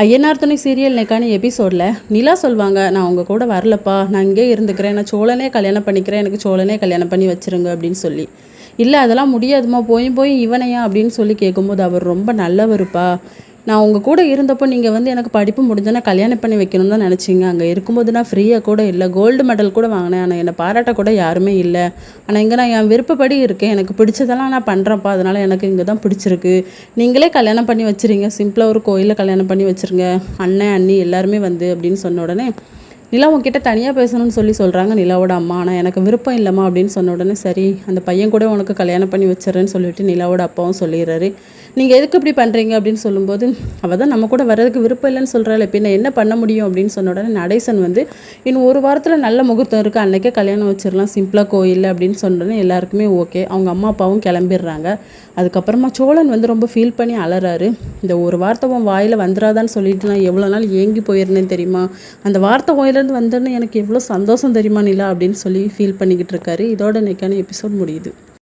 ஐயனார் துணை சீரியல் இன்னைக்கான எபிசோடில் நிலா சொல்வாங்க, நான் உங்கள் கூட வரலப்பா, நான் இங்கே இருந்துக்கிறேன், நான் சோழனே கல்யாணம் பண்ணிக்கிறேன், எனக்கு சோழனே கல்யாணம் பண்ணி வச்சுருங்க அப்படின்னு சொல்லி. இல்லை அதெல்லாம் முடியாதுமா, போய் இவனையா அப்படின்னு சொல்லி கேட்கும்போது அவர் ரொம்ப நல்லவருப்பா, நான் உங்கள் கூட இருந்தப்போ நீங்கள் எனக்கு படிப்பு முடிஞ்சோன்னா கல்யாணம் பண்ணி வைக்கணும்னு தான் நினச்சிங்க. அங்கே இருக்கும்போது நான் ஃப்ரீயாக கூட இல்லை, கோல்டு மெடல் கூட வாங்கினேன், ஆனால் என்னை பாராட்ட கூட யாருமே இல்லை. ஆனால் இங்கே நான் என் விருப்பப்படி இருக்கேன், எனக்கு பிடிச்சதெல்லாம் நான் பண்ணுறேன்ப்பா, அதனால் எனக்கு இங்கே தான் பிடிச்சிருக்கு. நீங்களே கல்யாணம் பண்ணி வச்சுருங்க, சிம்பிளாக ஒரு கோயிலில் கல்யாணம் பண்ணி வச்சுருங்க, அண்ணன் அண்ணி எல்லாருமே அப்படின்னு சொன்ன உடனே நிலா உங்ககிட்ட தனியாக பேசணும்னு சொல்கிறாங்க நிலாவோட அம்மா. ஆனால் எனக்கு விருப்பம் இல்லைம்மா அப்படின்னு சொன்ன உடனே சரி, அந்த பையன் கூட உனக்கு கல்யாணம் பண்ணி வச்சிடறேன்னு சொல்லிட்டு நிலாவோட அப்பாவும் சொல்லிடுறாரு. நீங்கள் எதுக்கு இப்படி பண்ணுறீங்க அப்படின்னு சொல்லும்போது, அவள் தான் நம்ம கூட வர்றதுக்கு விருப்பம் இல்லைன்னு சொல்கிறாள், இப்போ நான் என்ன பண்ண முடியும் அப்படின்னு சொன்ன உடனே நடேசன் இன்னும் ஒரு வாரத்தில் நல்ல முகூர்த்தம் இருக்குது, அன்றைக்கே கல்யாணம் வச்சிடலாம் சிம்பிளாக கோயிலில் அப்படின்னு சொன்னோடனே எல்லாருக்குமே ஓகே. அவங்க அம்மா அப்பாவும் கிளம்பிடுறாங்க. அதுக்கப்புறமா சோழன் ரொம்ப ஃபீல் பண்ணி அலறாரு. இந்த ஒரு வார்த்தை உன் வாயில் வந்துடாதான்னு சொல்லிட்டு நான் எவ்வளோ நாள் ஏங்கி போயிருந்தேன் தெரியுமா, அந்த வார்த்தை வாயிலேருந்து வந்தோன்னு எனக்கு எவ்வளோ சந்தோஷம் தெரியுமா நிலா அப்படின்னு சொல்லி ஃபீல் பண்ணிக்கிட்டு இருக்காரு. இதோட இன்னைக்கான எபிசோட் முடியுது.